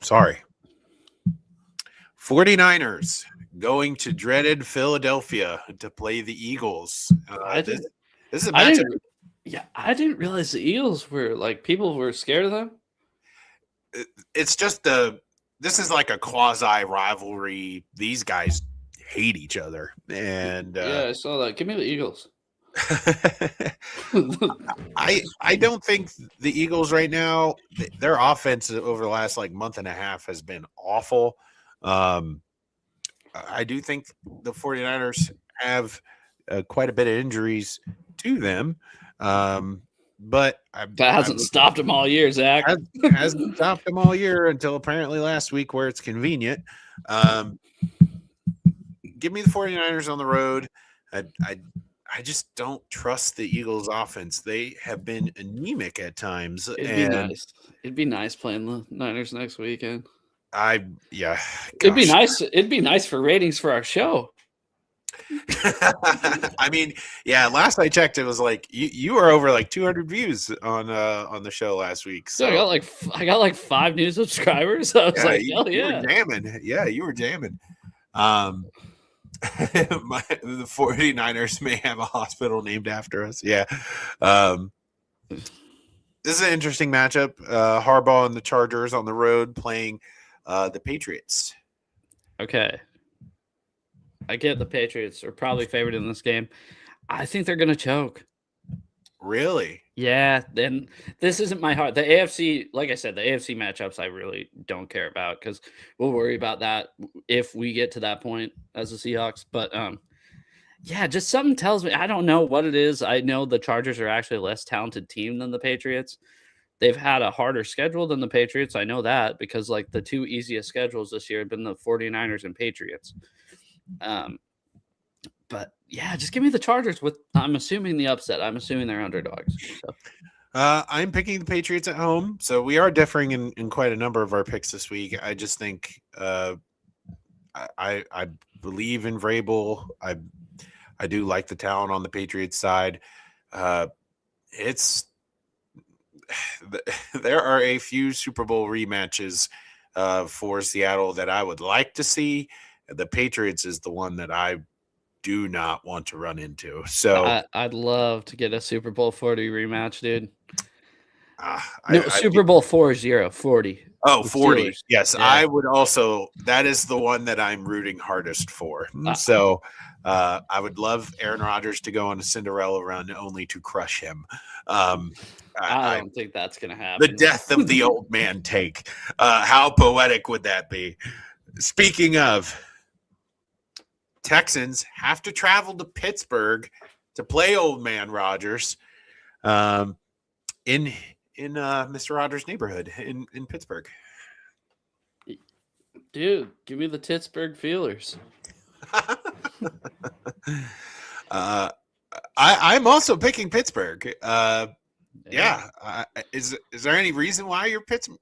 Sorry. 49ers going to dreaded Philadelphia to play the Eagles. This is a matchup. I didn't realize the Eagles were like people were scared of them. It's just this is like a quasi rivalry. These guys hate each other, and I saw that. Give me the Eagles. I don't think the Eagles right now, their offense over the last like month and a half has been awful. I do think the 49ers have quite a bit of injuries to them. but That hasn't stopped him all year, Zach. Hasn't stopped him all year until apparently last week, where it's convenient. Give me the 49ers on the road. I just don't trust the Eagles' offense. They have been anemic at times. It'd be nice. It'd be nice playing the Niners next weekend. It'd be nice. It'd be nice for ratings for our show. I mean, yeah. Last I checked, it was like you were over like 200 views on the show last week. So I got like 5 new subscribers. I was like, hell yeah, you were jamming. Yeah, you were jamming. The 49ers may have a hospital named after us. Yeah. This is an interesting matchup. Harbaugh and the Chargers on the road playing the Patriots. Okay. I get the Patriots are probably favored in this game. I think they're going to choke. Really? Yeah. Then this isn't my heart. The AFC, like I said, the AFC matchups I really don't care about because we'll worry about that if we get to that point as the Seahawks. But yeah, just something tells me, I don't know what it is. I know the Chargers are actually a less talented team than the Patriots. They've had a harder schedule than the Patriots. I know that because like the 2 easiest schedules this year have been the 49ers and Patriots. But yeah, just give me the Chargers with, I'm assuming the upset. I'm assuming they're underdogs. So. I'm picking the Patriots at home. So we are differing in quite a number of our picks this week. I just think I believe in Vrabel. I do like the talent on the Patriots side. There are a few Super Bowl rematches for Seattle that I would like to see. The Patriots is the one that I do not want to run into. So I'd love to get a Super Bowl 40 rematch, dude. Super Bowl 40. Oh, 40. Steelers. Yes, yeah. I would also. That is the one that I'm rooting hardest for. So I would love Aaron Rodgers to go on a Cinderella run only to crush him. I don't think that's going to happen. The death of the old man take. How poetic would that be? Speaking of, Texans have to travel to Pittsburgh to play old man Rodgers in Mr. Rogers' neighborhood in Pittsburgh. Dude, give me the Pittsburgh Feelers. I'm also picking Pittsburgh. Is there any reason why you're picking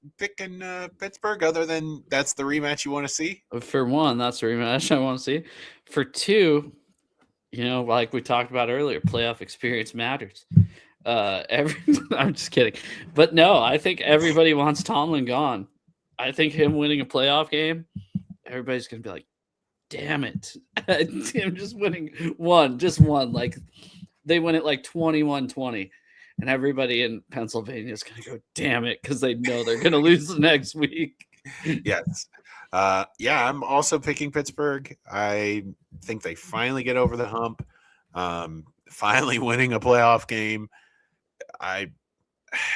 Pittsburgh other than that's the rematch you want to see? For one, that's the rematch I want to see. For two, like we talked about earlier, playoff experience matters. I'm just kidding. But no, I think everybody wants Tomlin gone. I think him winning a playoff game, everybody's going to be like, damn it. Him just winning just one. Like they win it like 21-20. And everybody in Pennsylvania is going to go, damn it, because they know they're going to lose the next week. Yes. I'm also picking Pittsburgh. I think they finally get over the hump, finally winning a playoff game.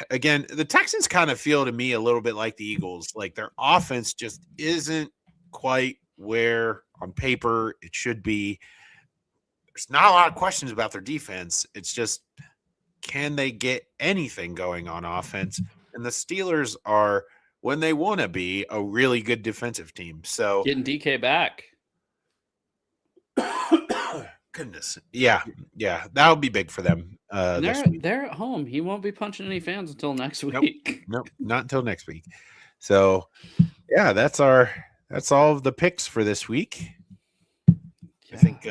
Again, the Texans kind of feel to me a little bit like the Eagles. Like their offense just isn't quite where on paper it should be. There's not a lot of questions about their defense. It's just, can they get anything going on offense? And the Steelers are, when they want to be, a really good defensive team. So getting DK back. Goodness. Yeah. That'll be big for them. They're at home. He won't be punching any fans until next week. Nope, not until next week. So yeah, that's all of the picks for this week. Yeah. I think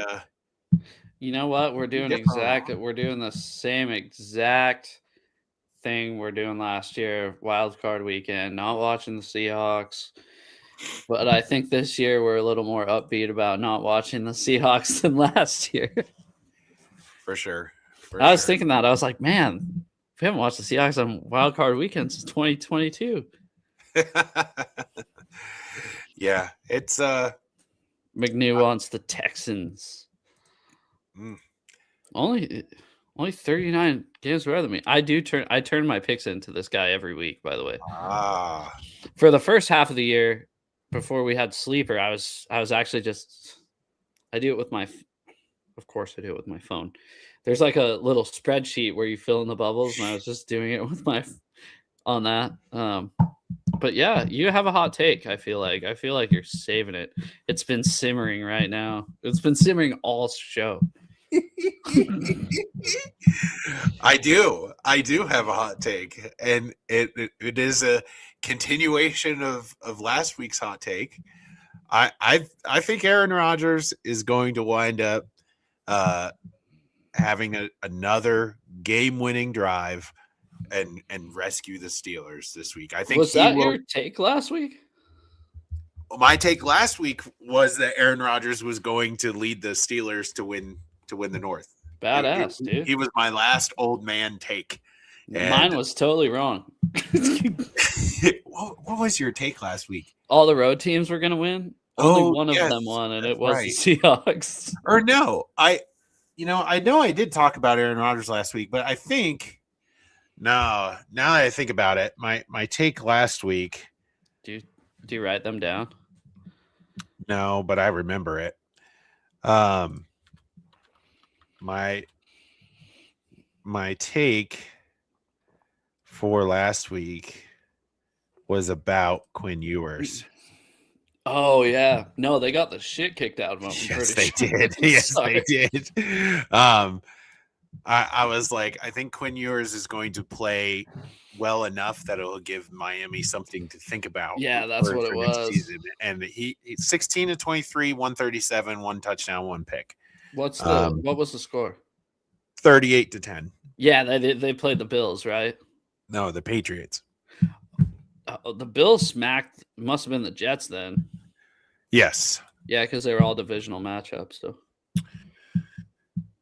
you know what? We're doing the same exact thing we're doing last year, wild card weekend, not watching the Seahawks. But I think this year we're a little more upbeat about not watching the Seahawks than last year. For sure. I was thinking that. I was like, man, we haven't watched the Seahawks on wild card weekend since 2022. Yeah, it's McNew wants the Texans. Only 39 games better than me. I turn my picks into this guy every week, by the way. For the first half of the year, before we had Sleeper, I was actually just, of course I do it with my phone. there's like a little spreadsheet where you fill in the bubbles, and I was just doing it with my on that. But yeah, you have a hot take. I feel like you're saving it. It's been simmering right now. It's been simmering all show. I do have a hot take, and it is a continuation of last week's hot take. I think Aaron Rodgers is going to wind up having another game-winning drive and rescue the Steelers this week. I think was that your take last week? My take last week was that Aaron Rodgers was going to lead the Steelers to win the North. Badass, dude. He was my last old man take. Mine was totally wrong. What was your take last week? All the road teams were going to win. Only one of them won, and it was the Seahawks. Or no, I know I did talk about Aaron Rodgers last week, but I think now that I think about it, my take last week. Do you write them down? No, but I remember it. My take for last week was about Quinn Ewers. Oh yeah, no, they got the shit kicked out of them. Yes, they did. Yes, they did. I was like, I think Quinn Ewers is going to play well enough that it'll give Miami something to think about. Yeah, that's what it was. Season. And he's 16 to 23, 137, 1 touchdown, 1 pick. What was the score? 38-10. Yeah, they played the Bills, right? No, the Patriots. The Bills must have been the Jets then. Yes. Yeah, because they were all divisional matchups. So.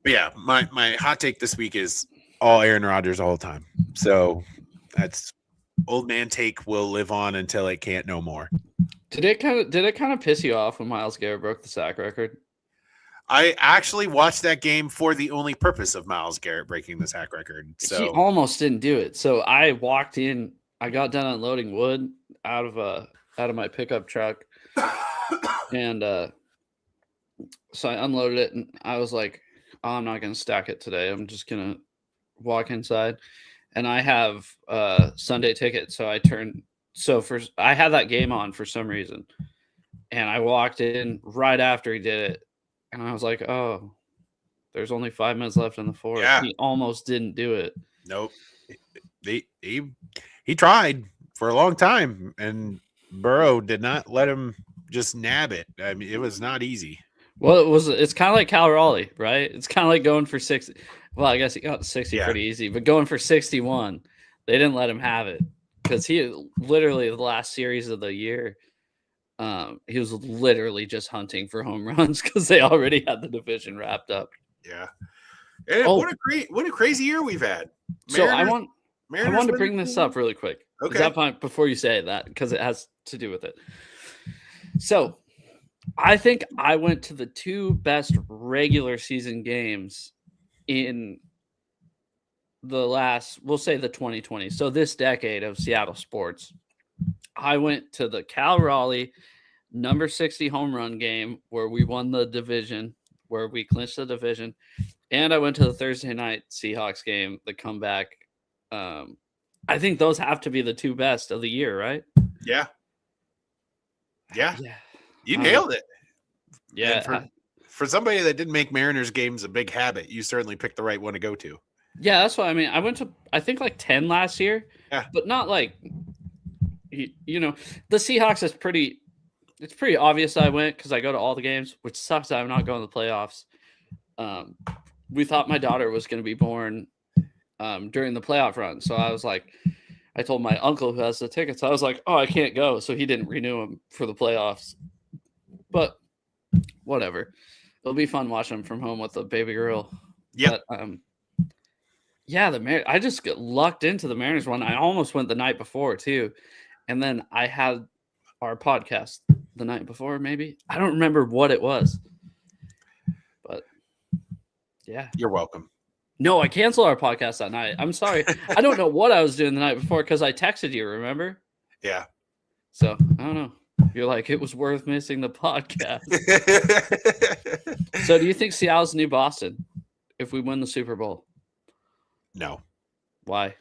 But yeah, my hot take this week is all Aaron Rodgers all the time. So that's old man take will live on until it can't no more. Did it kind of piss you off when Myles Garrett broke the sack record? I actually watched that game for the only purpose of Myles Garrett breaking the sack record. So he almost didn't do it. So I walked in. I got done unloading wood out of my pickup truck, and so I unloaded it, and I was like, "Oh, I'm not going to stack it today. I'm just going to walk inside." And I have Sunday ticket, so I had that game on for some reason, and I walked in right after he did it, and I was like, "Oh, there's only 5 minutes left in the fourth." Yeah. He almost didn't do it. Nope. He tried for a long time, and Burrow did not let him just nab it. I mean, it was not easy. Well, it's kind of like Cal Raleigh, right? It's kind of like going for 60. Well, I guess he got 60 pretty easy, but going for 61, they didn't let him have it because he literally the last series of the year, he was literally just hunting for home runs because they already had the division wrapped up. Yeah. And what a crazy year we've had. So I want to bring this up really quick. Okay. Is that fine before you say that? Because it has to do with it. So I think I went to the 2 best regular season games in the last, we'll say the 2020. So this decade of Seattle sports. I went to the Cal Raleigh number 60 home run game where we won the division, where we clinched the division. And I went to the Thursday night Seahawks game, the comeback. I think those have to be the 2 best of the year, right? Yeah. You nailed it. Yeah. For somebody that didn't make Mariners games a big habit, you certainly picked the right one to go to. Yeah, that's what I mean. I went to, I think, like 10 last year. Yeah. But not like, the Seahawks is it's pretty obvious I went because I go to all the games, which sucks that I'm not going to the playoffs. We thought my daughter was going to be born during the playoff run. So I was like, I told my uncle who has the tickets, I was like, oh, I can't go. So he didn't renew them for the playoffs. But whatever. It'll be fun watching them from home with the baby girl. Yeah. I just got lucked into the Mariners one. I almost went the night before too. And then I had our podcast the night before, maybe. I don't remember what it was. But yeah. You're welcome. No, I canceled our podcast that night. I'm sorry. I don't know what I was doing the night before because I texted you, remember? Yeah. So, I don't know. You're like, it was worth missing the podcast. So, do you think Seattle's new Boston? if we win the Super Bowl? No. Why?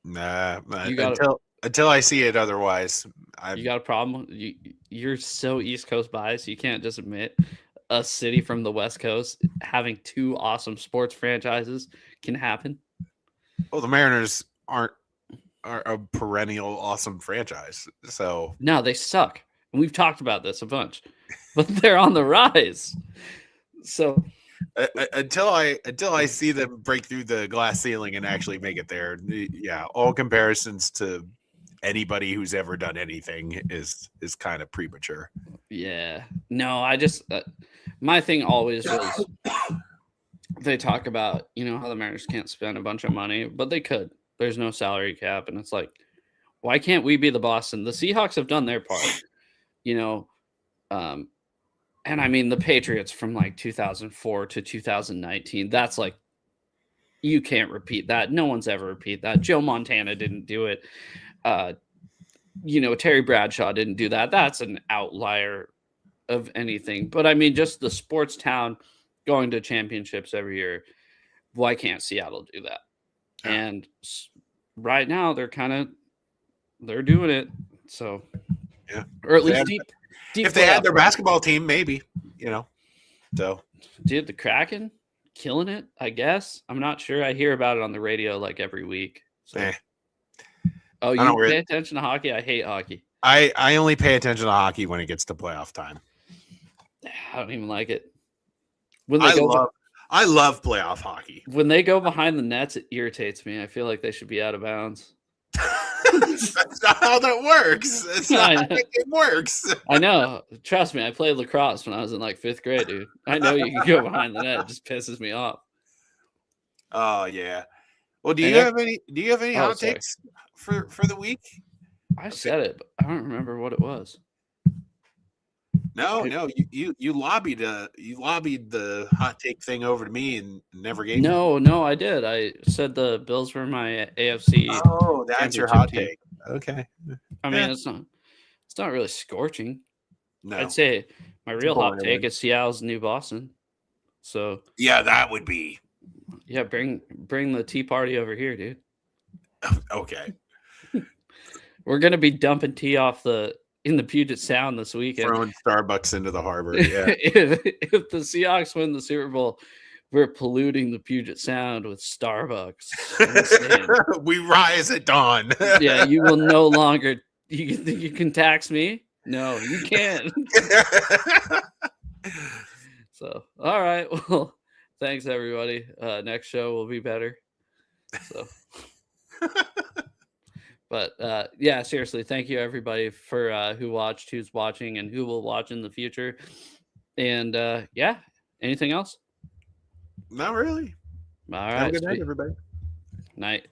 Nah. You got Until I see it otherwise, you got a problem? You're so East Coast biased. You can't just admit a city from the West Coast having two awesome sports franchises can happen. well, the Mariners are a perennial awesome franchise. So No, they suck. And we've talked about this a bunch, but they're on the rise. So until I see them break through the glass ceiling and actually make it there, yeah, all comparisons to anybody who's ever done anything is kind of premature. yeah, no, I just my thing always was they talk about how the Mariners can't spend a bunch of money, but they could. There's no salary cap, and it's like, why can't we be the Boston? The Seahawks have done their part, and I mean the Patriots from like 2004 to 2019. That's like you can't repeat that. No one's ever repeat that. Joe Montana didn't do it. Terry Bradshaw didn't do that. That's an outlier of anything. But I mean, just the sports town going to championships every year. Why can't Seattle do that? Yeah. And right now they're doing it. So yeah, or at least deep. If they had their basketball team, maybe So, dude, the Kraken killing it. I guess I'm not sure. I hear about it on the radio like every week. So. Oh, you pay attention to hockey? I hate hockey. I only pay attention to hockey when it gets to playoff time. I don't even like it. I love playoff hockey. When they go behind the nets, it irritates me. I feel like they should be out of bounds. That's not how that works. That's not how it works. I know. Trust me, I played lacrosse when I was in like 5th grade, dude. I know you can go behind the net. It just pisses me off. Oh yeah. Well, do you have any hot takes for the week? I said it, but I don't remember what it was. No, you lobbied the hot take thing over to me and never gave. No, I did. I said the Bills were my AFC. Oh, that's your hot take. Okay. I mean, it's not really scorching. No, I'd say my real hot take is Seattle's new Boston. So yeah, that would be. Yeah, bring the tea party over here, dude. Okay. We're gonna be dumping tea in the Puget Sound this weekend. Throwing Starbucks into the harbor. Yeah. if the Seahawks win the Super Bowl, we're polluting the Puget Sound with Starbucks. We rise at dawn. Yeah, you will no longer. You can tax me? No, you can't. So, all right. Well, thanks everybody. Next show will be better. So. But yeah, seriously, thank you everybody for who watched, who's watching, and who will watch in the future. And yeah, anything else? Not really. All right. Have a good night, everybody. Night.